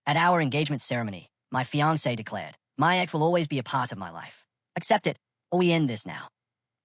At our engagement ceremony, my fiancé declared, "My ex will always be a part of my life. Accept it, or we end this now."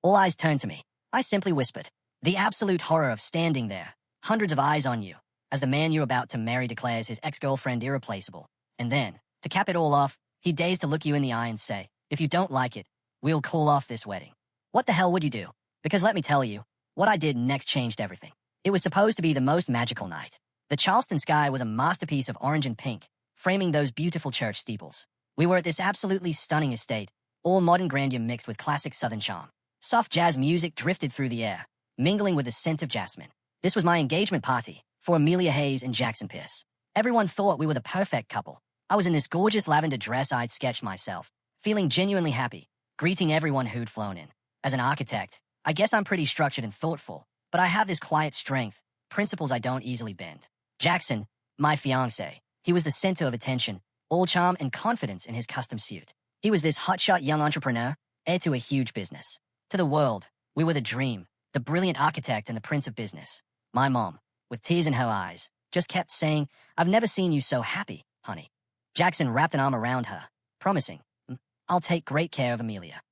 All eyes turned to me. I simply whispered. The absolute horror of standing there, hundreds of eyes on you, as the man you're about to marry declares his ex-girlfriend irreplaceable. And then, to cap it all off, he dares to look you in the eye and say, "If you don't like it, we'll call off this wedding." What the hell would you do? Because let me tell you, what I did next changed everything. It was supposed to be the most magical night. The Charleston sky was a masterpiece of orange and pink, framing those beautiful church steeples. We were at this absolutely stunning estate, all modern grandeur mixed with classic southern charm. Soft jazz music drifted through the air, mingling with the scent of jasmine. This was my engagement party for Amelia Hayes and Jackson Pierce. Everyone thought we were the perfect couple. I was in this gorgeous lavender dress I'd sketched myself, feeling genuinely happy, greeting everyone who'd flown in. As an architect, I guess I'm pretty structured and thoughtful, but I have this quiet strength, principles I don't easily bend. Jackson, my fiancé, he was the center of attention, all charm and confidence in his custom suit. He was this hotshot young entrepreneur, heir to a huge business. To the world, we were the dream, the brilliant architect and the prince of business. My mom, with tears in her eyes, just kept saying, "I've never seen you so happy, honey." Jackson wrapped an arm around her, promising, "I'll take great care of Amelia."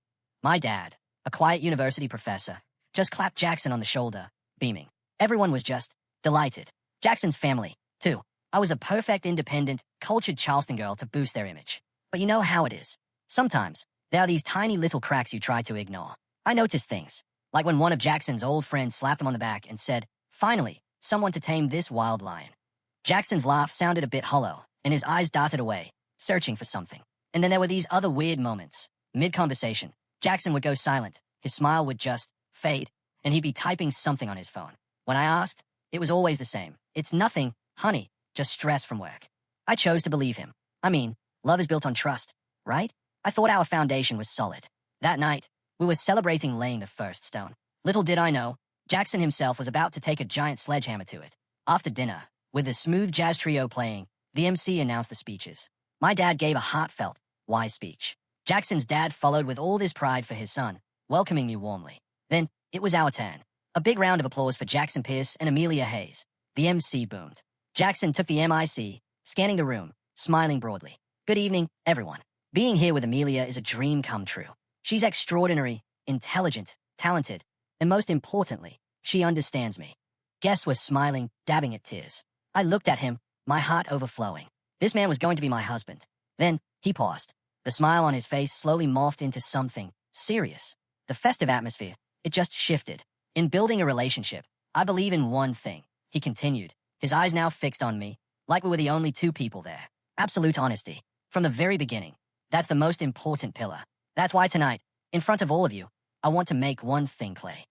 My dad, a quiet university professor, just clapped Jackson on the shoulder, beaming. Everyone was just delighted. Jackson's family, too. I was the perfect independent, cultured Charleston girl to boost their image. But you know how it is. Sometimes, there are these tiny little cracks you try to ignore. I noticed things, like when one of Jackson's old friends slapped him on the back and said, "Finally, someone to tame this wild lion." Jackson's laugh sounded a bit hollow, and his eyes darted away, searching for something. And then there were these other weird moments. Mid-conversation, Jackson would go silent, his smile would just fade, and he'd be typing something on his phone. When I asked, it was always the same. "It's nothing, honey, just stress from work." I chose to believe him. I mean, love is built on trust, right? I thought our foundation was solid. That night, we were celebrating laying the first stone. Little did I know, Jackson himself was about to take a giant sledgehammer to it. After dinner, with the smooth jazz trio playing, the MC announced the speeches. My dad gave a heartfelt, wise speech. Jackson's dad followed with all this pride for his son, welcoming me warmly. Then, it was our turn. A big round of applause for Jackson Pierce and Amelia Hayes. The MC boomed. Jackson took the mic, scanning the room, smiling broadly. "Good evening, everyone. Being here with Amelia is a dream come true. She's extraordinary, intelligent, talented, and most importantly, she understands me." Guests were smiling, dabbing at tears. I looked at him, my heart overflowing. This man was going to be my husband. Then, he paused. The smile on his face slowly morphed into something serious. The festive atmosphere, it just shifted. "In building a relationship, I believe in one thing," he continued, his eyes now fixed on me, like we were the only two people there. "Absolute honesty. From the very beginning. That's the most important pillar. That's why tonight, in front of all of you, I want to make one thing clear."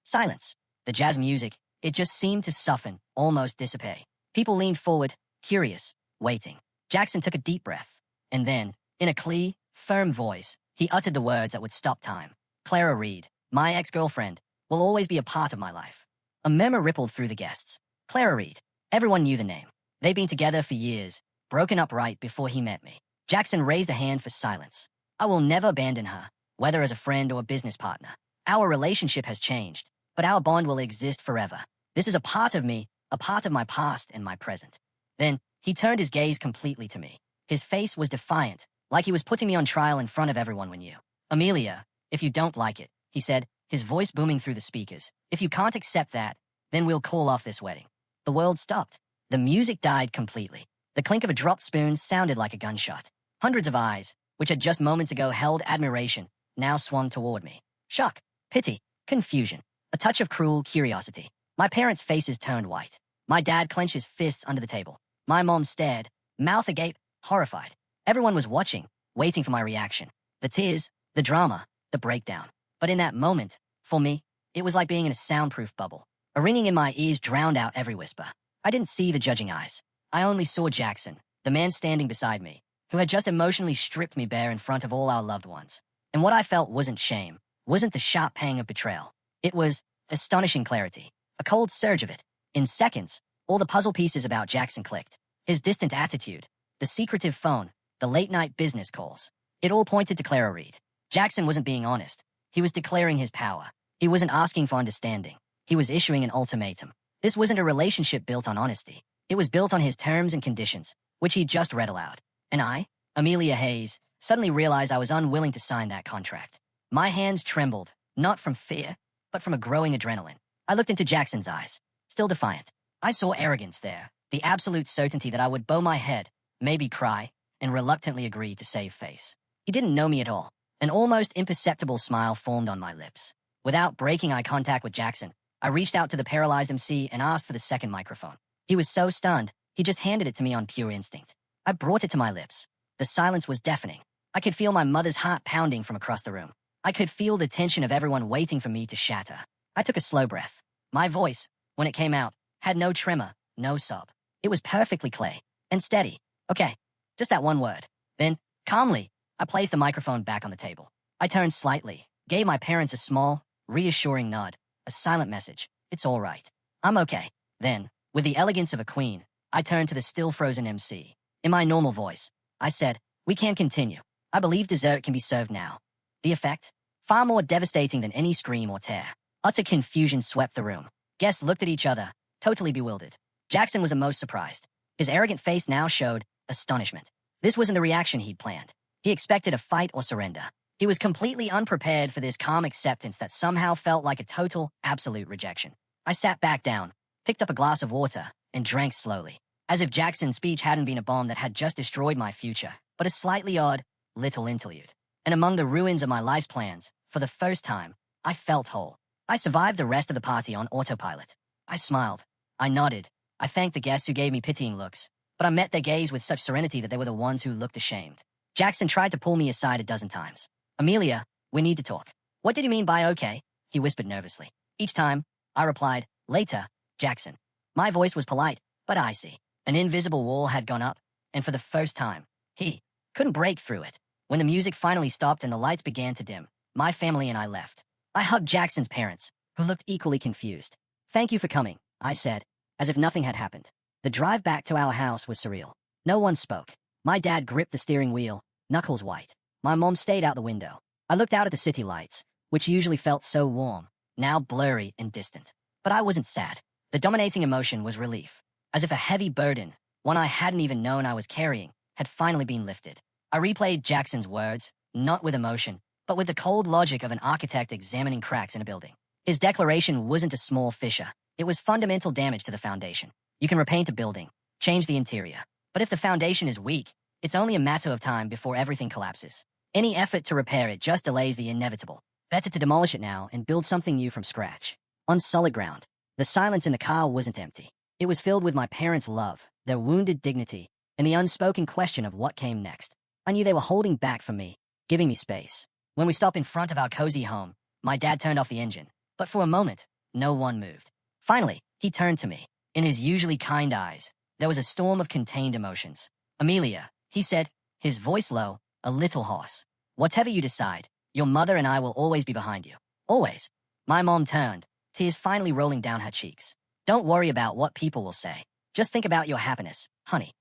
Silence. The jazz music, it just seemed to soften, almost dissipate. People leaned forward, curious, waiting. Jackson took a deep breath, and then, in a clear, firm voice, he uttered the words that would stop time. "Clara Reed, my ex-girlfriend, will always be a part of my life." A murmur rippled through the guests. Clara Reed. Everyone knew the name. They'd been together for years, broken up right before he met me. Jackson raised a hand for silence. "I will never abandon her, whether as a friend or a business partner. Our relationship has changed, but our bond will exist forever. This is a part of me, a part of my past and my present." Then, he turned his gaze completely to me. His face was defiant, like he was putting me on trial in front of everyone we knew. "Amelia, if you don't like it," he said, his voice booming through the speakers. "If you can't accept that, then we'll call off this wedding." The world stopped. The music died completely. The clink of a dropped spoon sounded like a gunshot. Hundreds of eyes, which had just moments ago held admiration, now swung toward me. Shock, pity, confusion, a touch of cruel curiosity. My parents' faces turned white. My dad clenched his fists under the table. My mom stared, mouth agape, horrified. Everyone was watching, waiting for my reaction. The tears, the drama, the breakdown. But in that moment, for me, it was like being in a soundproof bubble. A ringing in my ears drowned out every whisper. I didn't see the judging eyes. I only saw Jackson, the man standing beside me, who had just emotionally stripped me bare in front of all our loved ones. And what I felt wasn't shame, wasn't the sharp pang of betrayal. It was astonishing clarity, a cold surge of it. In seconds, all the puzzle pieces about Jackson clicked. His distant attitude, the secretive phone, the late-night business calls. It all pointed to Clara Reed. Jackson wasn't being honest. He was declaring his power. He wasn't asking for understanding. He was issuing an ultimatum. This wasn't a relationship built on honesty. It was built on his terms and conditions. which he just read aloud. And I, Amelia Hayes, suddenly realized I was unwilling to sign that contract. My hands trembled, not from fear, but from a growing adrenaline. I looked into Jackson's eyes, still defiant. I saw arrogance there, the absolute certainty that I would bow my head, maybe cry, and reluctantly agree to save face. He didn't know me at all. An almost imperceptible smile formed on my lips. Without breaking eye contact with Jackson, I reached out to the paralyzed MC and asked for the second microphone. He was so stunned, he just handed it to me on pure instinct. I brought it to my lips. The silence was deafening. I could feel my mother's heart pounding from across the room. I could feel the tension of everyone waiting for me to shatter. I took a slow breath. My voice, when it came out, had no tremor, no sob. It was perfectly clear and steady. Okay, just that one word. Then, calmly, I placed the microphone back on the table. I turned slightly, gave my parents a small, reassuring nod, a silent message. It's all right. I'm okay. Then, with the elegance of a queen, I turned to the still frozen MC. In my normal voice, I said, "We can continue. I believe dessert can be served now." The effect? Far more devastating than any scream or tear. Utter confusion swept the room. Guests looked at each other, totally bewildered. Jackson was the most surprised. His arrogant face now showed astonishment. This wasn't the reaction he'd planned. He expected a fight or surrender. He was completely unprepared for this calm acceptance that somehow felt like a total, absolute rejection. I sat back down, picked up a glass of water, and drank slowly, as if Jackson's speech hadn't been a bomb that had just destroyed my future, but a slightly odd, little interlude. And among the ruins of my life's plans, for the first time, I felt whole. I survived the rest of the party on autopilot. I smiled. I nodded. I thanked the guests who gave me pitying looks, but I met their gaze with such serenity that they were the ones who looked ashamed. Jackson tried to pull me aside a dozen times. "Amelia, we need to talk." "What did you mean by okay?" he whispered nervously. Each time, I replied, "Later, Jackson." My voice was polite, but icy. An invisible wall had gone up, and for the first time, he couldn't break through it. When the music finally stopped and the lights began to dim, my family and I left. I hugged Jackson's parents, who looked equally confused. "Thank you for coming," I said, as if nothing had happened. The drive back to our house was surreal. No one spoke. My dad gripped the steering wheel, knuckles white. My mom stayed out the window. I looked out at the city lights, which usually felt so warm, now blurry and distant. But I wasn't sad. The dominating emotion was relief, as if a heavy burden, one I hadn't even known I was carrying, had finally been lifted. I replayed Jackson's words, not with emotion, but with the cold logic of an architect examining cracks in a building. His declaration wasn't a small fissure. It was fundamental damage to the foundation. You can repaint a building, change the interior, but if the foundation is weak, it's only a matter of time before everything collapses. Any effort to repair it just delays the inevitable. Better to demolish it now and build something new from scratch. On solid ground, the silence in the car wasn't empty. It was filled with my parents' love, their wounded dignity, and the unspoken question of what came next. I knew they were holding back from me, giving me space. When we stopped in front of our cozy home, my dad turned off the engine, but for a moment, no one moved. Finally, he turned to me. In his usually kind eyes, there was a storm of contained emotions. "Amelia," he said, his voice low, a little hoarse. "Whatever you decide, your mother and I will always be behind you. Always." My mom turned, tears finally rolling down her cheeks. "Don't worry about what people will say. Just think about your happiness, honey."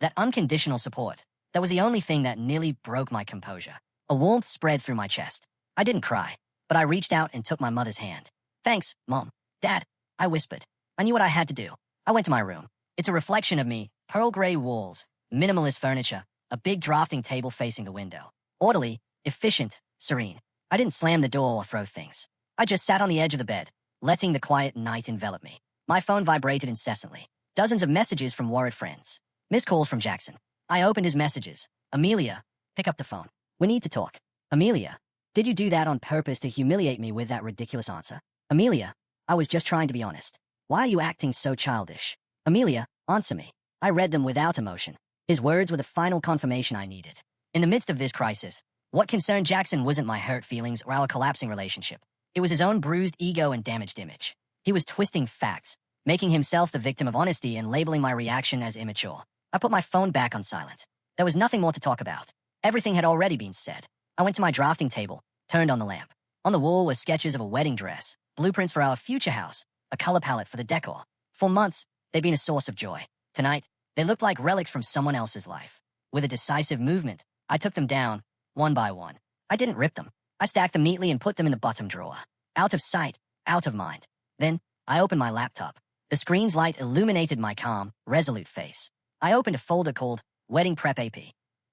That unconditional support, that was the only thing that nearly broke my composure. A warmth spread through my chest. I didn't cry, but I reached out and took my mother's hand. "Thanks, Mom. Dad," I whispered. I knew what I had to do. I went to my room. It's a reflection of me, pearl gray walls, minimalist furniture, a big drafting table facing the window. Orderly, efficient, serene. I didn't slam the door or throw things. I just sat on the edge of the bed, letting the quiet night envelop me. My phone vibrated incessantly. Dozens of messages from worried friends. Missed calls from Jackson. I opened his messages. "Amelia, pick up the phone. We need to talk." "Amelia, did you do that on purpose to humiliate me with that ridiculous answer?" "Amelia, I was just trying to be honest. Why are you acting so childish?" "Amelia, answer me." I read them without emotion. His words were the final confirmation I needed. In the midst of this crisis, what concerned Jackson wasn't my hurt feelings or our collapsing relationship. It was his own bruised ego and damaged image. He was twisting facts, making himself the victim of honesty and labeling my reaction as immature. I put my phone back on silent. There was nothing more to talk about. Everything had already been said. I went to my drafting table, turned on the lamp. On the wall were sketches of a wedding dress, blueprints for our future house, a color palette for the decor. For months, they'd been a source of joy. Tonight, they looked like relics from someone else's life. With a decisive movement, I took them down, one by one. I didn't rip them. I stacked them neatly and put them in the bottom drawer. Out of sight, out of mind. Then, I opened my laptop. The screen's light illuminated my calm, resolute face. I opened a folder called Wedding Prep AP.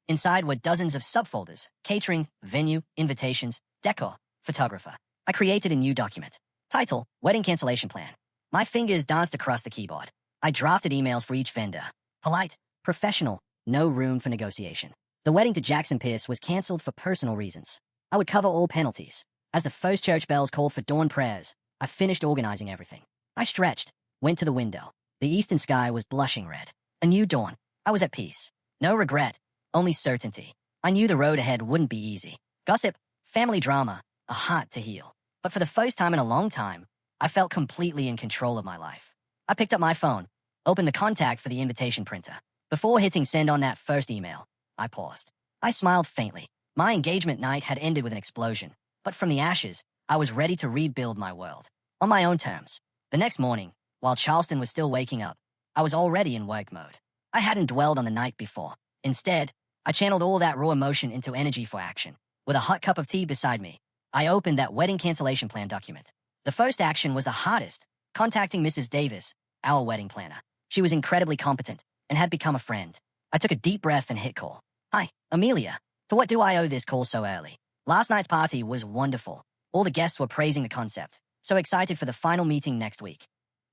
Inside were dozens of subfolders: catering, venue, invitations, decor, photographer. I created a new document. Title, Wedding Cancellation Plan. My fingers danced across the keyboard. I drafted emails for each vendor. Polite, professional, no room for negotiation. The wedding to Jackson Pierce was cancelled for personal reasons. I would cover all penalties. As the first church bells called for dawn prayers, I finished organizing everything. I stretched, went to the window. The eastern sky was blushing red. A new dawn. I was at peace. No regret, only certainty. I knew the road ahead wouldn't be easy. Gossip, family drama, a heart to heal. But for the first time in a long time, I felt completely in control of my life. I picked up my phone, opened the contact for the invitation printer. Before hitting send on that first email, I paused. I smiled faintly. My engagement night had ended with an explosion, but from the ashes, I was ready to rebuild my world. On my own terms. The next morning, while Charleston was still waking up, I was already in work mode. I hadn't dwelled on the night before. Instead, I channeled all that raw emotion into energy for action. With a hot cup of tea beside me, I opened that wedding cancellation plan document. The first action was the hardest, contacting Mrs. Davis, our wedding planner. She was incredibly competent and had become a friend. I took a deep breath and hit call. Hi, Amelia. To what do I owe this call so early? Last night's party was wonderful. All the guests were praising the concept. So excited for the final meeting next week.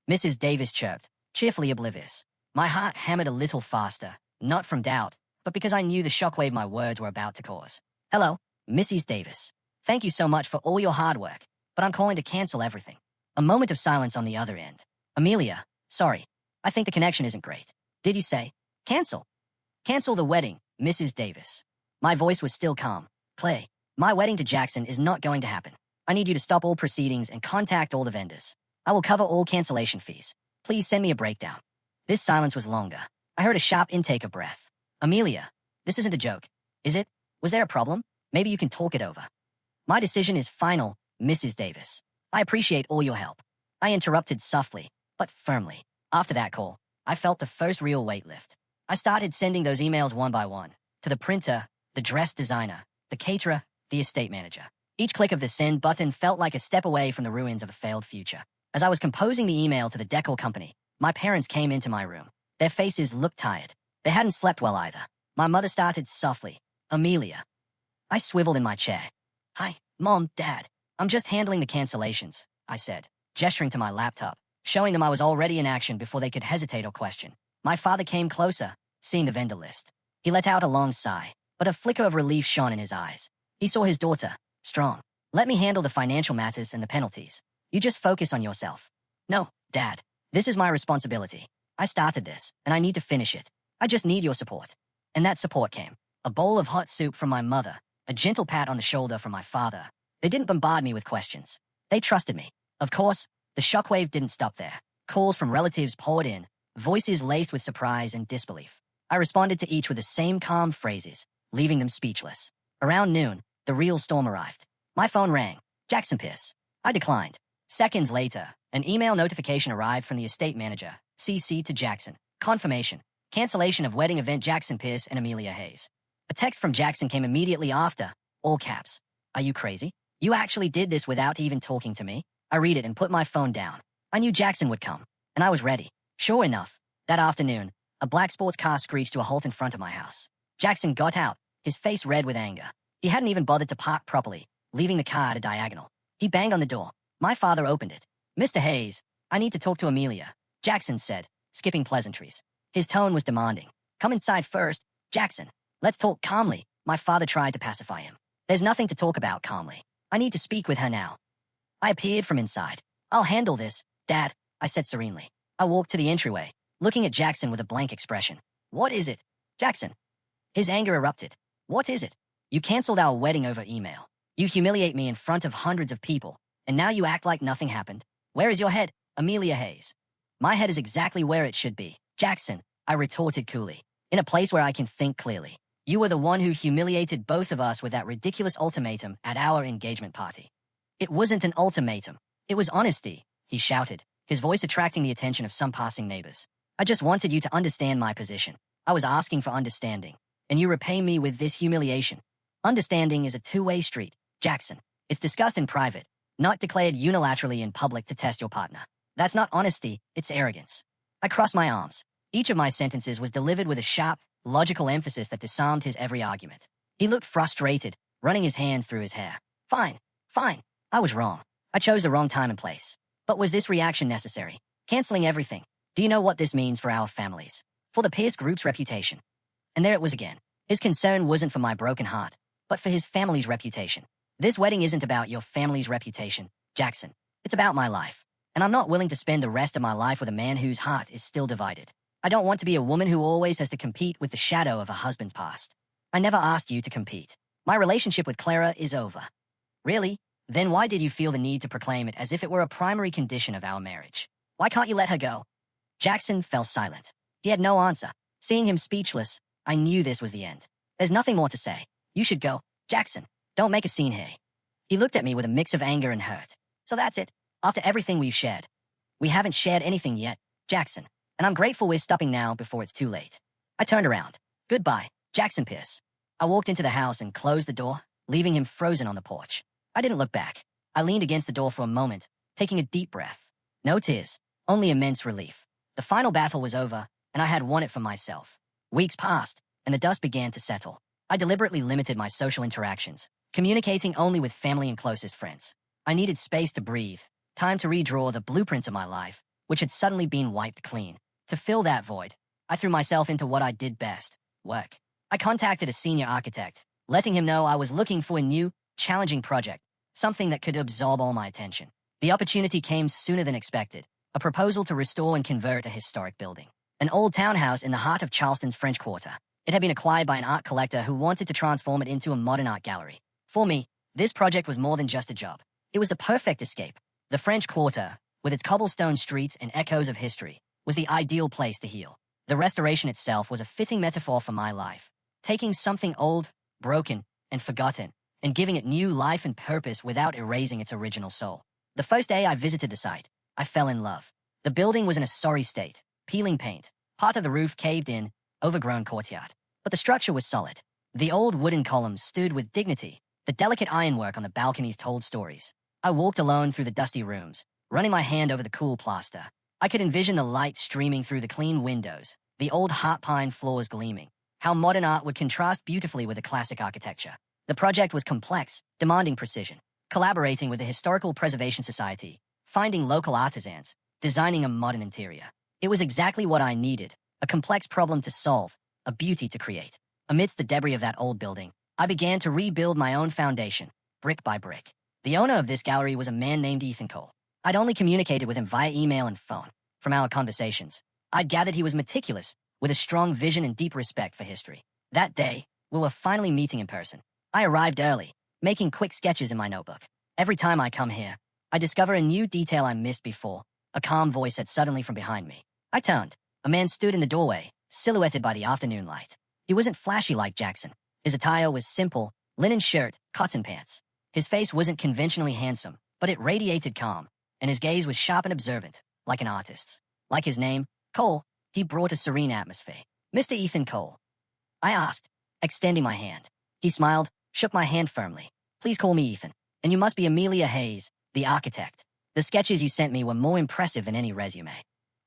Mrs. Davis chirped, cheerfully oblivious. My heart hammered a little faster, not from doubt, but because I knew the shockwave my words were about to cause. Hello, Mrs. Davis. Thank you so much for all your hard work, but I'm calling to cancel everything. A moment of silence on the other end. Amelia, sorry. I think the connection isn't great. Did you say? Cancel. Cancel the wedding, Mrs. Davis. My voice was still calm. Clay, my wedding to Jackson is not going to happen. I need you to stop all proceedings and contact all the vendors. I will cover all cancellation fees. Please send me a breakdown. This silence was longer. I heard a sharp intake of breath. Amelia, this isn't a joke, is it? Was there a problem? Maybe you can talk it over. My decision is final, Mrs. Davis. I appreciate all your help. I interrupted softly, but firmly. After that call, I felt the first real weight lift. I started sending those emails one by one, to the printer, the dress designer, the caterer, the estate manager. Each click of the send button felt like a step away from the ruins of a failed future. As I was composing the email to the decor company, my parents came into my room. Their faces looked tired. They hadn't slept well either. My mother started softly. Amelia. I swiveled in my chair. Hi, Mom, Dad. I'm just handling the cancellations, I said, gesturing to my laptop, showing them I was already in action before they could hesitate or question. My father came closer, seeing the vendor list. He let out a long sigh, but a flicker of relief shone in his eyes. He saw his daughter, strong. Let me handle the financial matters and the penalties. You just focus on yourself. No, Dad. This is my responsibility. I started this, and I need to finish it. I just need your support. And that support came. A bowl of hot soup from my mother, a gentle pat on the shoulder from my father. They didn't bombard me with questions. They trusted me. Of course, the shockwave didn't stop there. Calls from relatives poured in, voices laced with surprise and disbelief. I responded to each with the same calm phrases, leaving them speechless. Around noon, the real storm arrived. My phone rang. Jackson Pierce. I declined. Seconds later, an email notification arrived from the estate manager, CC to Jackson. Confirmation. Cancellation of wedding event Jackson Pierce and Amelia Hayes. A text from Jackson came immediately after, all caps. Are you crazy? You actually did this without even talking to me? I read it and put my phone down. I knew Jackson would come, and I was ready. Sure enough, that afternoon, a black sports car screeched to a halt in front of my house. Jackson got out, his face red with anger. He hadn't even bothered to park properly, leaving the car at a diagonal. He banged on the door. My father opened it. Mr. Hayes, I need to talk to Amelia, Jackson said, skipping pleasantries. His tone was demanding. Come inside first, Jackson. Let's talk calmly. My father tried to pacify him. There's nothing to talk about calmly. I need to speak with her now. I appeared from inside. I'll handle this, Dad, I said serenely. I walked to the entryway, looking at Jackson with a blank expression. What is it? Jackson. His anger erupted. What is it? You canceled our wedding over email. You humiliate me in front of hundreds of people, and now you act like nothing happened. Where is your head, Amelia Hayes? My head is exactly where it should be, Jackson, I retorted coolly. In a place where I can think clearly. You were the one who humiliated both of us with that ridiculous ultimatum at our engagement party. It wasn't an ultimatum. It was honesty, he shouted, his voice attracting the attention of some passing neighbors. I just wanted you to understand my position. I was asking for understanding, and you repay me with this humiliation. Understanding is a two-way street, Jackson. It's discussed in private, not declared unilaterally in public to test your partner. That's not honesty, it's arrogance. I crossed my arms. Each of my sentences was delivered with a sharp, logical emphasis that disarmed his every argument. He looked frustrated, running his hands through his hair. Fine, fine. I was wrong. I chose the wrong time and place. But was this reaction necessary? Canceling everything. Do you know what this means for our families? For the Pierce Group's reputation? And there it was again. His concern wasn't for my broken heart, but for his family's reputation. This wedding isn't about your family's reputation, Jackson. It's about my life. And I'm not willing to spend the rest of my life with a man whose heart is still divided. I don't want to be a woman who always has to compete with the shadow of a husband's past. I never asked you to compete. My relationship with Clara is over. Really? Then why did you feel the need to proclaim it as if it were a primary condition of our marriage? Why can't you let her go? Jackson fell silent. He had no answer. Seeing him speechless, I knew this was the end. There's nothing more to say. You should go. Jackson, don't make a scene here. He looked at me with a mix of anger and hurt. So that's it. After everything we've shared. We haven't shared anything yet, Jackson. And I'm grateful we're stopping now before it's too late. I turned around. Goodbye, Jackson Pierce. I walked into the house and closed the door, leaving him frozen on the porch. I didn't look back. I leaned against the door for a moment, taking a deep breath. No tears, only immense relief. The final battle was over, and I had won it for myself. Weeks passed, and the dust began to settle. I deliberately limited my social interactions, communicating only with family and closest friends. I needed space to breathe, time to redraw the blueprints of my life, which had suddenly been wiped clean. To fill that void, I threw myself into what I did best, work. I contacted a senior architect, letting him know I was looking for a new, challenging project, something that could absorb all my attention. The opportunity came sooner than expected, a proposal to restore and convert a historic building. An old townhouse in the heart of Charleston's French Quarter. It had been acquired by an art collector who wanted to transform it into a modern art gallery. For me, this project was more than just a job. It was the perfect escape. The French Quarter, with its cobblestone streets and echoes of history, was the ideal place to heal. The restoration itself was a fitting metaphor for my life, taking something old, broken, and forgotten, and giving it new life and purpose without erasing its original soul. The first day I visited the site, I fell in love. The building was in a sorry state, peeling paint, part of the roof caved in, overgrown courtyard. But the structure was solid. The old wooden columns stood with dignity. The delicate ironwork on the balconies told stories. I walked alone through the dusty rooms, running my hand over the cool plaster. I could envision the light streaming through the clean windows, the old heart pine floors gleaming. How modern art would contrast beautifully with the classic architecture. The project was complex, demanding precision. Collaborating with the Historical Preservation Society, finding local artisans, designing a modern interior. It was exactly what I needed, a complex problem to solve, a beauty to create. Amidst the debris of that old building, I began to rebuild my own foundation, brick by brick. The owner of this gallery was a man named Ethan Cole. I'd only communicated with him via email and phone. From our conversations, I'd gathered he was meticulous, with a strong vision and deep respect for history. That day, we were finally meeting in person. I arrived early, making quick sketches in my notebook. Every time I come here, I discover a new detail I missed before. A calm voice said suddenly from behind me. I turned. A man stood in the doorway, silhouetted by the afternoon light. He wasn't flashy like Jackson. His attire was simple, linen shirt, cotton pants. His face wasn't conventionally handsome, but it radiated calm, and his gaze was sharp and observant, like an artist's. Like his name, Cole, he brought a serene atmosphere. Mr. Ethan Cole, I asked, extending my hand. He smiled, shook my hand firmly. Please call me Ethan, and you must be Amelia Hayes, the architect. The sketches you sent me were more impressive than any resume.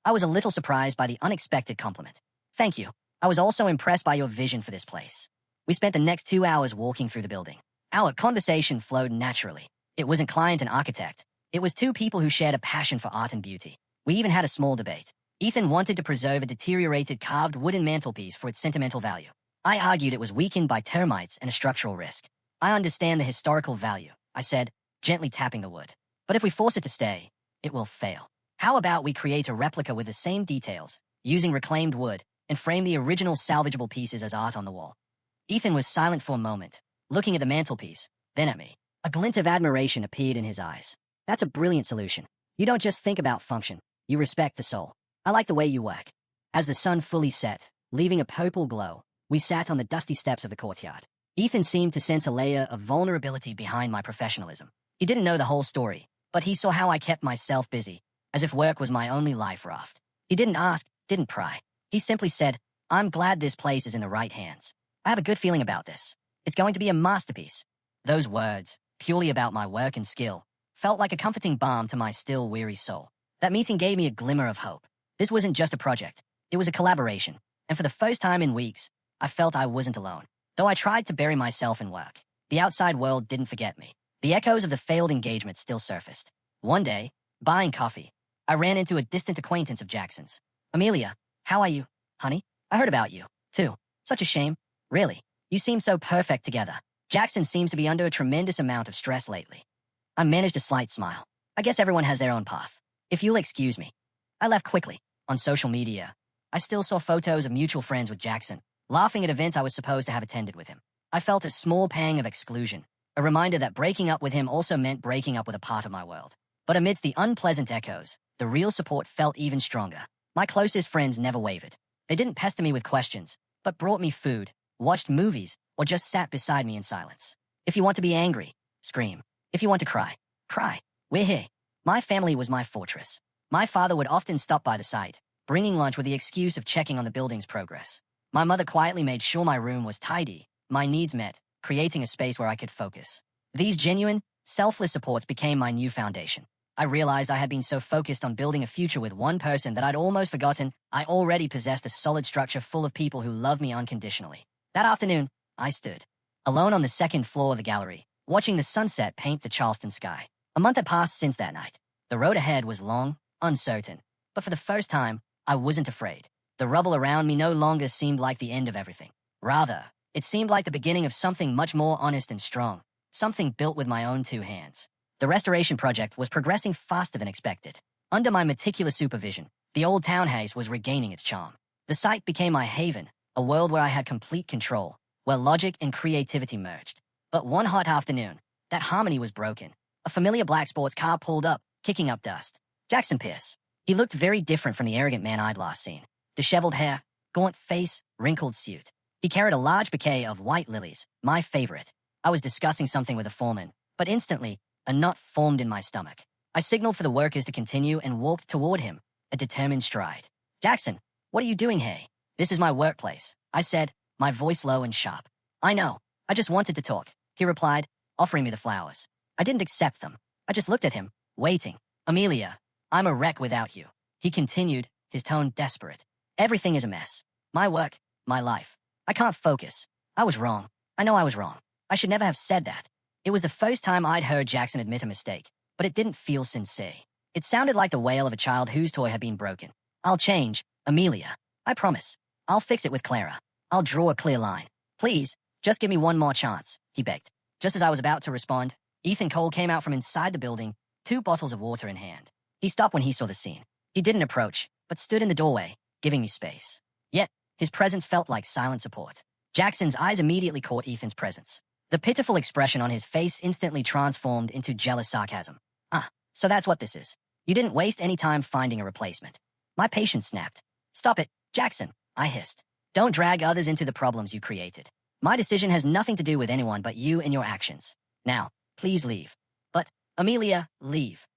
I was a little surprised by the unexpected compliment. Thank you. I was also impressed by your vision for this place. We spent the next 2 hours walking through the building. Our conversation flowed naturally. It wasn't client and architect. It was two people who shared a passion for art and beauty. We even had a small debate. Ethan wanted to preserve a deteriorated carved wooden mantelpiece for its sentimental value. I argued it was weakened by termites and a structural risk. I understand the historical value, I said, gently tapping the wood. But if we force it to stay, it will fail. How about we create a replica with the same details, using reclaimed wood, and frame the original salvageable pieces as art on the wall? Ethan was silent for a moment, looking at the mantelpiece, then at me. A glint of admiration appeared in his eyes. That's a brilliant solution. You don't just think about function, you respect the soul. I like the way you work. As the sun fully set, leaving a purple glow, we sat on the dusty steps of the courtyard. Ethan seemed to sense a layer of vulnerability behind my professionalism. He didn't know the whole story, but he saw how I kept myself busy, as if work was my only life raft. He didn't ask, didn't pry. He simply said, I'm glad this place is in the right hands. I have a good feeling about this. It's going to be a masterpiece. Those words, purely about my work and skill, felt like a comforting balm to my still weary soul. That meeting gave me a glimmer of hope. This wasn't just a project. It was a collaboration, and for the first time in weeks, I felt I wasn't alone. Though I tried to bury myself in work, the outside world didn't forget me. The echoes of the failed engagement still surfaced. One day, buying coffee, I ran into a distant acquaintance of Jackson's. "Amelia, how are you, honey? I heard about you, too. Such a shame. Really, you seem so perfect together." Jackson seems to be under a tremendous amount of stress lately. I managed a slight smile. I guess everyone has their own path. If you'll excuse me. I left quickly. On social media, I still saw photos of mutual friends with Jackson, laughing at events I was supposed to have attended with him. I felt a small pang of exclusion, a reminder that breaking up with him also meant breaking up with a part of my world. But amidst the unpleasant echoes, the real support felt even stronger. My closest friends never wavered. They didn't pester me with questions, but brought me food, watched movies, or just sat beside me in silence. If you want to be angry, scream. If you want to cry, cry. We're here. My family was my fortress. My father would often stop by the site, bringing lunch with the excuse of checking on the building's progress. My mother quietly made sure my room was tidy, my needs met, creating a space where I could focus. These genuine, selfless supports became my new foundation. I realized I had been so focused on building a future with one person that I'd almost forgotten I already possessed a solid structure full of people who loved me unconditionally. That afternoon, I stood, alone on the second floor of the gallery, watching the sunset paint the Charleston sky. A month had passed since that night. The road ahead was long, uncertain, but for the first time, I wasn't afraid. The rubble around me no longer seemed like the end of everything. Rather, it seemed like the beginning of something much more honest and strong, something built with my own two hands. The restoration project was progressing faster than expected. Under my meticulous supervision, the old townhouse was regaining its charm. The site became my haven, a world where I had complete control, where logic and creativity merged. But one hot afternoon, that harmony was broken. A familiar black sports car pulled up, kicking up dust. Jackson Pierce. He looked very different from the arrogant man I'd last seen. Disheveled hair, gaunt face, wrinkled suit. He carried a large bouquet of white lilies, my favorite. I was discussing something with the foreman, but instantly, a knot formed in my stomach. I signaled for the workers to continue and walked toward him, a determined stride. "Jackson, what are you doing here?" "This is my workplace," I said, my voice low and sharp. "I know. I just wanted to talk," he replied, offering me the flowers. I didn't accept them. I just looked at him, waiting. "Amelia, I'm a wreck without you," he continued, his tone desperate. "Everything is a mess. My work, my life. I can't focus. I was wrong. I know I was wrong. I should never have said that." It was the first time I'd heard Jackson admit a mistake, but it didn't feel sincere. It sounded like the wail of a child whose toy had been broken. "I'll change, Amelia. I promise. I'll fix it with Clara. I'll draw a clear line. Please, just give me one more chance," he begged. Just as I was about to respond, Ethan Cole came out from inside the building, 2 bottles of water in hand. He stopped when he saw the scene. He didn't approach, but stood in the doorway, giving me space. Yet, his presence felt like silent support. Jackson's eyes immediately caught Ethan's presence. The pitiful expression on his face instantly transformed into jealous sarcasm. "Ah, so that's what this is. You didn't waste any time finding a replacement." My patience snapped. "Stop it, Jackson," I hissed. "Don't drag others into the problems you created. My decision has nothing to do with anyone but you and your actions. Now, please leave." "But, Amelia, leave."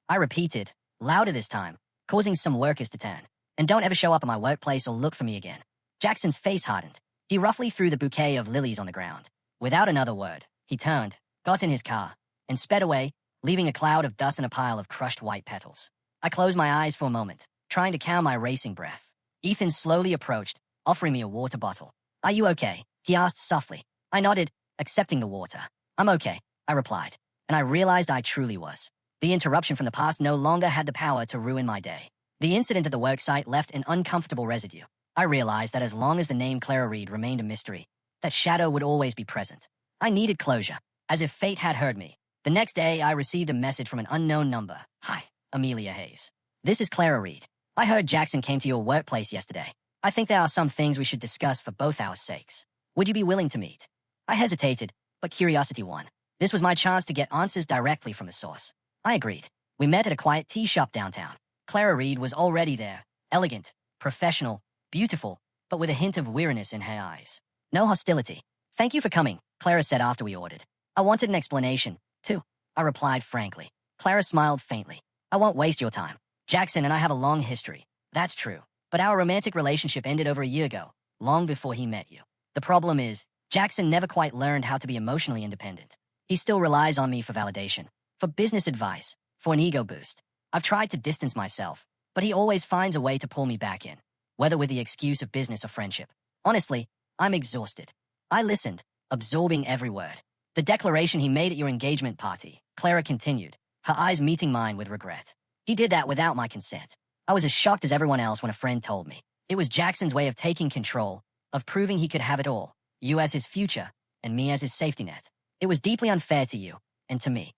I repeated, louder this time, causing some workers to turn. "And don't ever show up at my workplace or look for me again." Jackson's face hardened. He roughly threw the bouquet of lilies on the ground. Without another word, he turned, got in his car, and sped away, leaving a cloud of dust and a pile of crushed white petals. I closed my eyes for a moment, trying to calm my racing breath. Ethan slowly approached, offering me a water bottle. "Are you okay?" he asked softly. I nodded, accepting the water. "I'm okay," I replied, and I realized I truly was. The interruption from the past no longer had the power to ruin my day. The incident at the worksite left an uncomfortable residue. I realized that as long as the name Clara Reed remained a mystery, that shadow would always be present. I needed closure, as if fate had heard me. The next day, I received a message from an unknown number. "Hi, Amelia Hayes. This is Clara Reed. I heard Jackson came to your workplace yesterday. I think there are some things we should discuss for both our sakes. Would you be willing to meet?" I hesitated, but curiosity won. This was my chance to get answers directly from the source. I agreed. We met at a quiet tea shop downtown. Clara Reed was already there, elegant, professional, beautiful, but with a hint of weariness in her eyes. No hostility. "Thank you for coming," Clara said after we ordered. "I wanted an explanation, too," I replied frankly. Clara smiled faintly. "I won't waste your time. Jackson and I have a long history. That's true. But our romantic relationship ended over a year ago, long before he met you. The problem is, Jackson never quite learned how to be emotionally independent. He still relies on me for validation, for business advice, for an ego boost. I've tried to distance myself, but he always finds a way to pull me back in. whether with the excuse of business or friendship. Honestly, I'm exhausted. I listened, absorbing every word. The declaration he made at your engagement party, Clara continued, her eyes meeting mine with regret. He did that without my consent. I was as shocked as everyone else when a friend told me. It was Jackson's way of taking control, of proving he could have it all, you as his future, and me as his safety net. It was deeply unfair to you, and to me.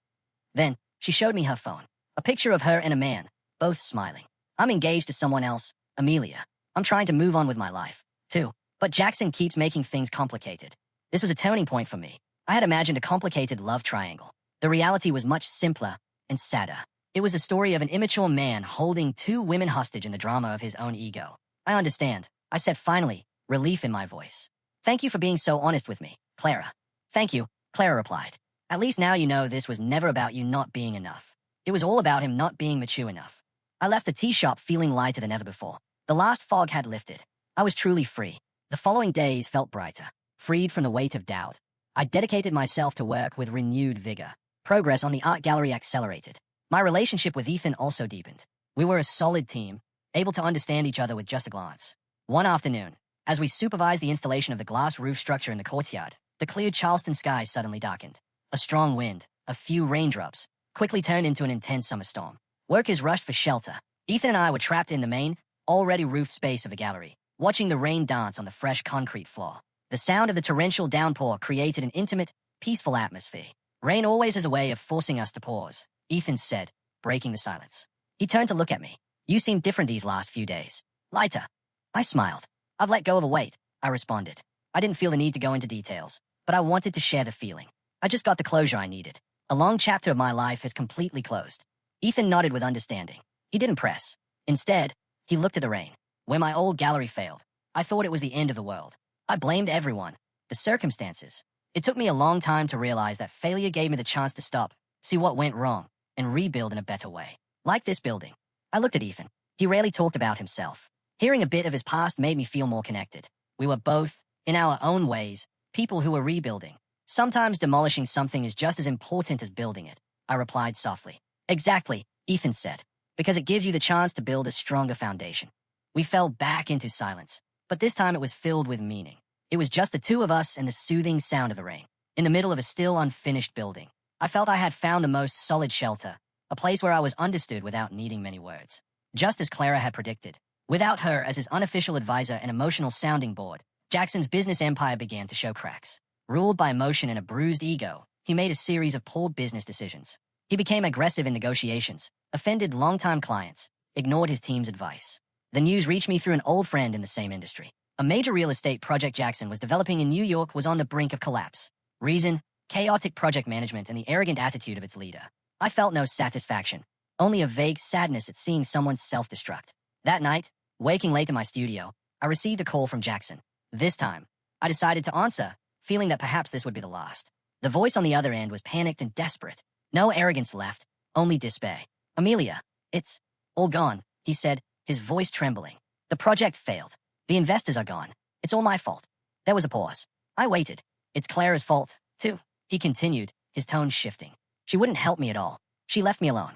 Then, she showed me her phone. A picture of her and a man, both smiling. I'm engaged to someone else, Amelia. I'm trying to move on with my life, too. But Jackson keeps making things complicated. This was a turning point for me. I had imagined a complicated love triangle. The reality was much simpler and sadder. It was the story of an immature man holding two women hostage in the drama of his own ego. I understand, I said finally, relief in my voice. Thank you for being so honest with me, Clara. Thank you, Clara replied. At least now you know this was never about you not being enough. It was all about him not being mature enough. I left the tea shop feeling lighter than ever before. The last fog had lifted. I was truly free. The following days felt brighter, freed from the weight of doubt. I dedicated myself to work with renewed vigor. Progress on the art gallery accelerated. My relationship with Ethan also deepened. We were a solid team, able to understand each other with just a glance. One afternoon, as we supervised the installation of the glass roof structure in the courtyard, the clear Charleston sky suddenly darkened. A strong wind, a few raindrops, quickly turned into an intense summer storm. Workers rushed for shelter. Ethan and I were trapped in the main, already roofed space of the gallery, watching the rain dance on the fresh concrete floor. The sound of the torrential downpour created an intimate, peaceful atmosphere. Rain always has a way of forcing us to pause, Ethan said, breaking the silence. He turned to look at me. You seem different these last few days. Lighter. I smiled. I've let go of a weight, I responded. I didn't feel the need to go into details, but I wanted to share the feeling. I just got the closure I needed. A long chapter of my life has completely closed. Ethan nodded with understanding. He didn't press. Instead, he looked at the rain. When my old gallery failed, I thought it was the end of the world. I blamed everyone, the circumstances. It took me a long time to realize that failure gave me the chance to stop, see what went wrong, and rebuild in a better way. Like this building. I looked at Ethan. He rarely talked about himself. Hearing a bit of his past made me feel more connected. We were both, in our own ways, people who were rebuilding. Sometimes demolishing something is just as important as building it, I replied softly. Exactly, Ethan said, because it gives you the chance to build a stronger foundation. We fell back into silence, but this time it was filled with meaning. It was just the two of us and the soothing sound of the rain. In the middle of a still unfinished building, I felt I had found the most solid shelter, a place where I was understood without needing many words. Just as Clara had predicted, without her as his unofficial advisor and emotional sounding board, Jackson's business empire began to show cracks. Ruled by emotion and a bruised ego, he made a series of poor business decisions. He became aggressive in negotiations, offended longtime clients, ignored his team's advice. The news reached me through an old friend in the same industry. A major real estate project Jackson was developing in New York was on the brink of collapse. Reason, chaotic project management, and the arrogant attitude of its leader. I felt no satisfaction, only a vague sadness at seeing someone self-destruct. That night, waking late in my studio, I received a call from Jackson. This time, I decided to answer, feeling that perhaps this would be the last. The voice on the other end was panicked and desperate. No arrogance left, only despair. Amelia, it's all gone, he said, his voice trembling. The project failed. The investors are gone. It's all my fault. There was a pause. I waited. It's Clara's fault, too, he continued, his tone shifting. She wouldn't help me at all. She left me alone.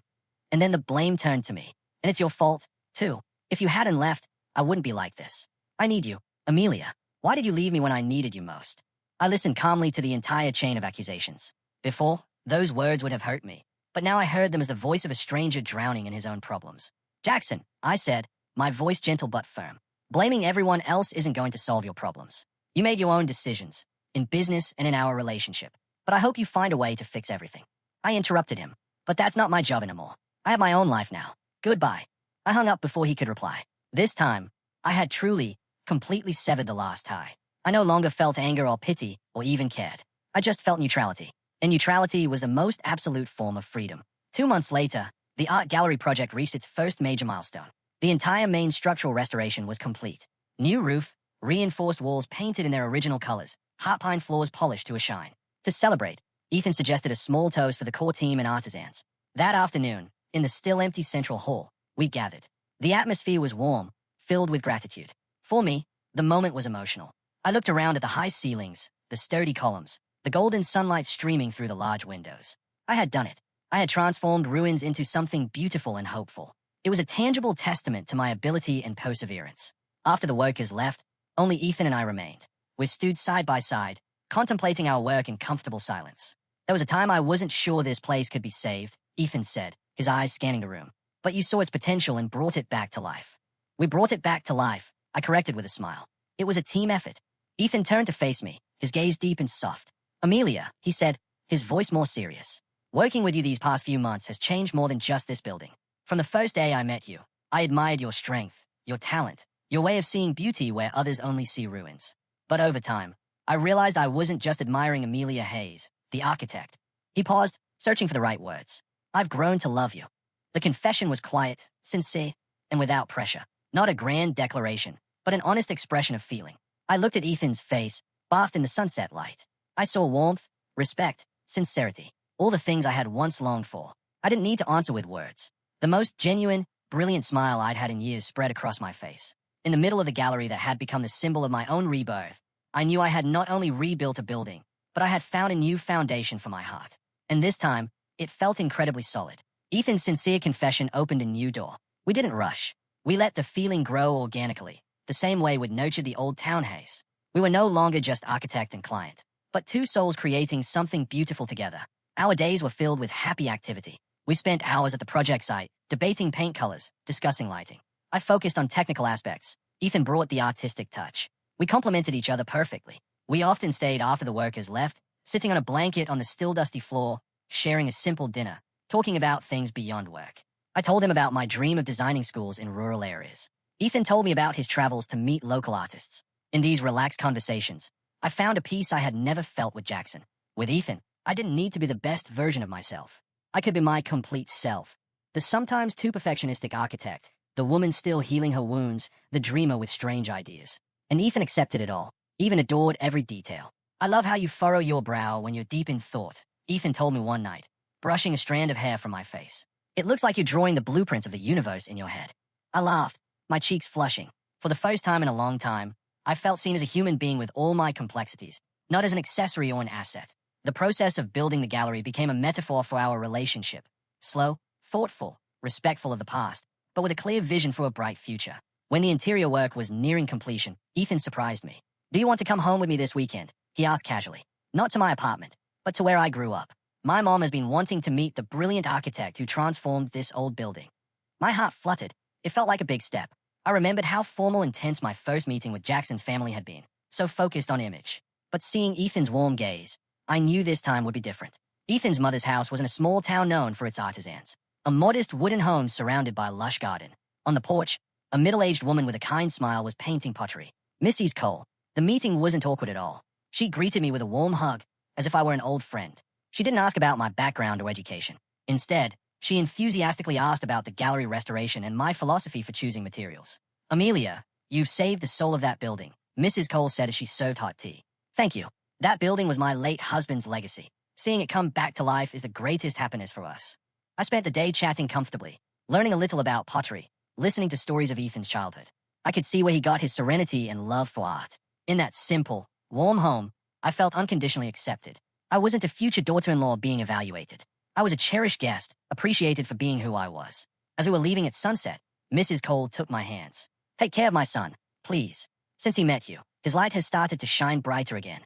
And then the blame turned to me. And it's your fault, too. If you hadn't left, I wouldn't be like this. I need you. Amelia, why did you leave me when I needed you most? I listened calmly to the entire chain of accusations. Before, those words would have hurt me. But now I heard them as the voice of a stranger drowning in his own problems. Jackson, I said, my voice gentle but firm. Blaming everyone else isn't going to solve your problems. You made your own decisions, in business and in our relationship. But I hope you find a way to fix everything. I interrupted him. But that's not my job anymore. I have my own life now. Goodbye. I hung up before he could reply. This time, I had truly, completely severed the last tie. I no longer felt anger or pity or even cared. I just felt neutrality. And neutrality was the most absolute form of freedom. 2 months later, the art gallery project reached its first major milestone. The entire main structural restoration was complete. New roof, reinforced walls painted in their original colors, heart pine floors polished to a shine. To celebrate, Ethan suggested a small toast for the core team and artisans. That afternoon, in the still empty central hall, we gathered. The atmosphere was warm, filled with gratitude. For me, the moment was emotional. I looked around at the high ceilings, the sturdy columns, the golden sunlight streaming through the large windows. I had done it. I had transformed ruins into something beautiful and hopeful. It was a tangible testament to my ability and perseverance. After the workers left, only Ethan and I remained. We stood side by side, contemplating our work in comfortable silence. There was a time I wasn't sure this place could be saved, Ethan said, his eyes scanning the room. But you saw its potential and brought it back to life. We brought it back to life, I corrected with a smile. It was a team effort. Ethan turned to face me, his gaze deep and soft. Amelia, he said, his voice more serious. Working with you these past few months has changed more than just this building. From the first day I met you, I admired your strength, your talent, your way of seeing beauty where others only see ruins. But over time, I realized I wasn't just admiring Amelia Hayes, the architect. He paused, searching for the right words. I've grown to love you. The confession was quiet, sincere, and without pressure. Not a grand declaration, but an honest expression of feeling. I looked at Ethan's face, bathed in the sunset light. I saw warmth, respect, sincerity, all the things I had once longed for. I didn't need to answer with words. The most genuine, brilliant smile I'd had in years spread across my face. In the middle of the gallery that had become the symbol of my own rebirth, I knew I had not only rebuilt a building, but I had found a new foundation for my heart. And this time, it felt incredibly solid. Ethan's sincere confession opened a new door. We didn't rush. We let the feeling grow organically, the same way we'd nurtured the old townhouse. We were no longer just architect and client, but two souls creating something beautiful together. Our days were filled with happy activity. We spent hours at the project site, debating paint colors, discussing lighting. I focused on technical aspects. Ethan brought the artistic touch. We complemented each other perfectly. We often stayed after the workers left, sitting on a blanket on the still dusty floor, sharing a simple dinner, talking about things beyond work. I told him about my dream of designing schools in rural areas. Ethan told me about his travels to meet local artists. In these relaxed conversations, I found a peace I had never felt with Jackson. With Ethan, I didn't need to be the best version of myself. I could be my complete self. The sometimes too perfectionistic architect, the woman still healing her wounds, the dreamer with strange ideas. And Ethan accepted it all, even adored every detail. I love how you furrow your brow when you're deep in thought, Ethan told me one night, brushing a strand of hair from my face. It looks like you're drawing the blueprints of the universe in your head. I laughed, my cheeks flushing. For the first time in a long time, I felt seen as a human being with all my complexities, not as an accessory or an asset. The process of building the gallery became a metaphor for our relationship. Slow, thoughtful, respectful of the past, but with a clear vision for a bright future. When the interior work was nearing completion, Ethan surprised me. Do you want to come home with me this weekend? He asked casually. Not to my apartment, but to where I grew up. My mom has been wanting to meet the brilliant architect who transformed this old building. My heart fluttered. It felt like a big step. I remembered how formal and tense my first meeting with Jackson's family had been, so focused on image. But seeing Ethan's warm gaze, I knew this time would be different. Ethan's mother's house was in a small town known for its artisans. A modest wooden home surrounded by a lush garden. On the porch, a middle-aged woman with a kind smile was painting pottery. Mrs. Cole. The meeting wasn't awkward at all. She greeted me with a warm hug, as if I were an old friend. She didn't ask about my background or education. Instead, she enthusiastically asked about the gallery restoration and my philosophy for choosing materials. Amelia, you've saved the soul of that building, Mrs. Cole said as she served hot tea. Thank you. That building was my late husband's legacy. Seeing it come back to life is the greatest happiness for us. I spent the day chatting comfortably, learning a little about pottery, listening to stories of Ethan's childhood. I could see where he got his serenity and love for art. In that simple, warm home, I felt unconditionally accepted. I wasn't a future daughter-in-law being evaluated. I was a cherished guest, appreciated for being who I was. As we were leaving at sunset, Mrs. Cole took my hands. Take care of my son, please. Since he met you, his light has started to shine brighter again.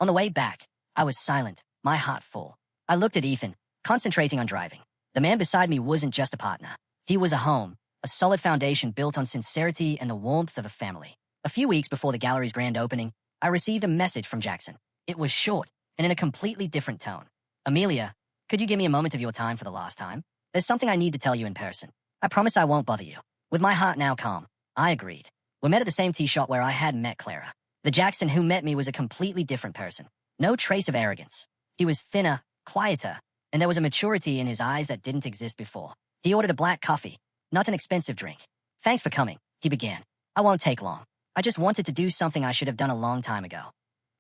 On the way back, I was silent, my heart full. I looked at Ethan, concentrating on driving. The man beside me wasn't just a partner. He was a home, a solid foundation built on sincerity and the warmth of a family. A few weeks before the gallery's grand opening, I received a message from Jackson. It was short, and in a completely different tone. Amelia, could you give me a moment of your time for the last time? There's something I need to tell you in person. I promise I won't bother you. With my heart now calm, I agreed. We met at the same tea shop where I had met Clara. The Jackson who met me was a completely different person. No trace of arrogance. He was thinner, quieter, and there was a maturity in his eyes that didn't exist before. He ordered a black coffee, not an expensive drink. Thanks for coming, he began. I won't take long. I just wanted to do something I should have done a long time ago.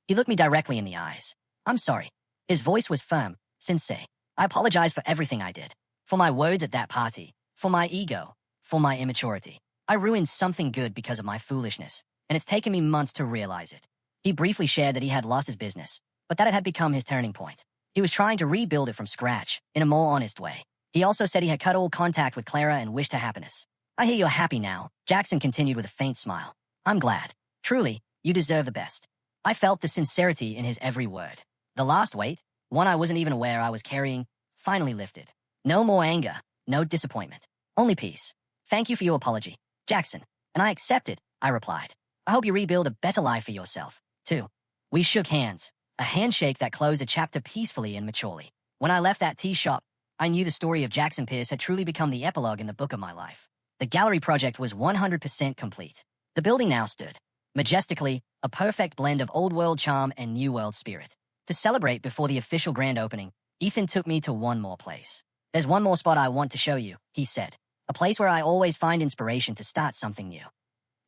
He looked me directly in the eyes. I'm sorry. His voice was firm, sincere. I apologize for everything I did. For my words at that party. For my ego. For my immaturity. I ruined something good because of my foolishness, and it's taken me months to realize it. He briefly shared that he had lost his business, but that it had become his turning point. He was trying to rebuild it from scratch, in a more honest way. He also said he had cut all contact with Clara and wished her happiness. I hear you're happy now, Jackson continued with a faint smile. I'm glad. Truly, you deserve the best. I felt the sincerity in his every word. The last weight, one I wasn't even aware I was carrying, finally lifted. No more anger, no disappointment, only peace. Thank you for your apology, Jackson. And I accept it, I replied. I hope you rebuild a better life for yourself, too. We shook hands, a handshake that closed a chapter peacefully and maturely. When I left that tea shop, I knew the story of Jackson Pierce had truly become the epilogue in the book of my life. The gallery project was 100% complete. The building now stood, majestically, a perfect blend of old-world charm and new-world spirit. To celebrate before the official grand opening, Ethan took me to one more place. There's one more spot I want to show you, he said. A place where I always find inspiration to start something new.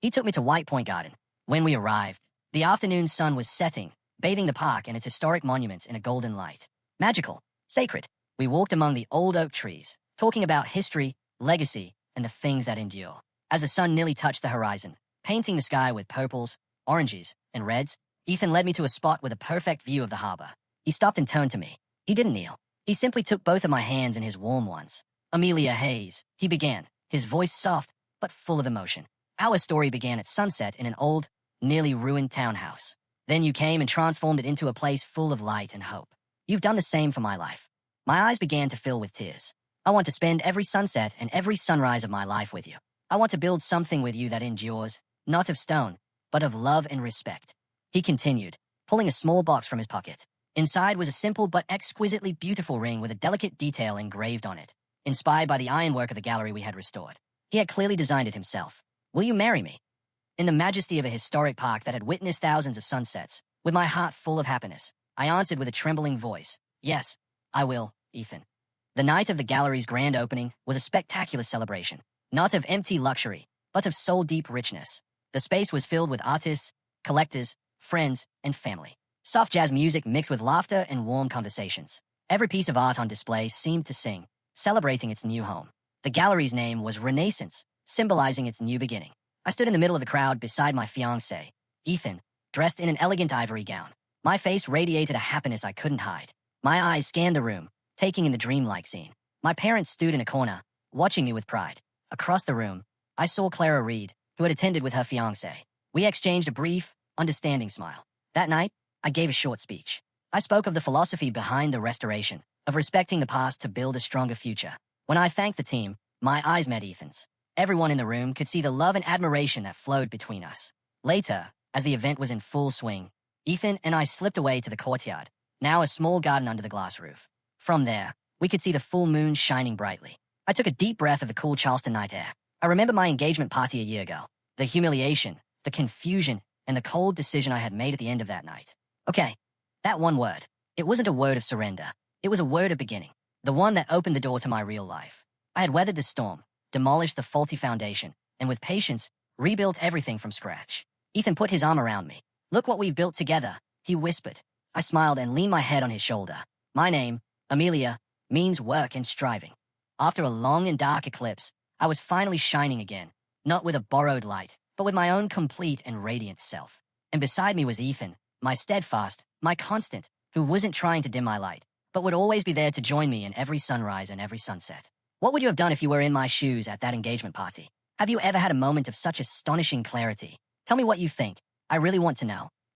He took me to White Point Garden. When we arrived, the afternoon sun was setting, bathing the park and its historic monuments in a golden light. Magical, sacred. We walked among the old oak trees, talking about history, legacy, and the things that endure. As the sun nearly touched the horizon, painting the sky with purples, oranges, and reds, Ethan led me to a spot with a perfect view of the harbor. He stopped and turned to me. He didn't kneel. He simply took both of my hands in his warm ones. Amelia Hayes, he began, his voice soft, but full of emotion. Our story began at sunset in an old, nearly ruined townhouse. Then you came and transformed it into a place full of light and hope. You've done the same for my life. My eyes began to fill with tears. I want to spend every sunset and every sunrise of my life with you. I want to build something with you that endures, not of stone, but of love and respect. He continued, pulling a small box from his pocket. Inside was a simple but exquisitely beautiful ring with a delicate detail engraved on it, inspired by the ironwork of the gallery we had restored. He had clearly designed it himself. Will you marry me? In the majesty of a historic park that had witnessed thousands of sunsets, with my heart full of happiness, I answered with a trembling voice, yes, I will, Ethan. The night of the gallery's grand opening was a spectacular celebration, not of empty luxury, but of soul-deep richness. The space was filled with artists, collectors, friends, and family. Soft jazz music mixed with laughter and warm conversations. Every piece of art on display seemed to sing, celebrating its new home. The gallery's name was Renaissance, symbolizing its new beginning. I stood in the middle of the crowd beside my fiancé, Ethan, dressed in an elegant ivory gown. My face radiated a happiness I couldn't hide. My eyes scanned the room, taking in the dreamlike scene. My parents stood in a corner, watching me with pride. Across the room, I saw Clara Reed, who had attended with her fiancé. We exchanged a brief, understanding smile. That night, I gave a short speech. I spoke of the philosophy behind the restoration, of respecting the past to build a stronger future. When I thanked the team, my eyes met Ethan's. Everyone in the room could see the love and admiration that flowed between us. Later, as the event was in full swing, Ethan and I slipped away to the courtyard, now a small garden under the glass roof. From there, we could see the full moon shining brightly. I took a deep breath of the cool Charleston night air. I remember my engagement party a year ago. The humiliation, the confusion, and the cold decision I had made at the end of that night. Okay, that one word. It wasn't a word of surrender. It was a word of beginning. The one that opened the door to my real life. I had weathered the storm, demolished the faulty foundation, and with patience, rebuilt everything from scratch. Ethan put his arm around me. Look what we've built together, he whispered. I smiled and leaned my head on his shoulder. My name, Amelia, means work and striving. After a long and dark eclipse, I was finally shining again, not with a borrowed light, but with my own complete and radiant self. And beside me was Ethan, my steadfast, my constant, who wasn't trying to dim my light, but would always be there to join me in every sunrise and every sunset. What would you have done if you were in my shoes at that engagement party? Have you ever had a moment of such astonishing clarity? Tell me what you think. I really want to know.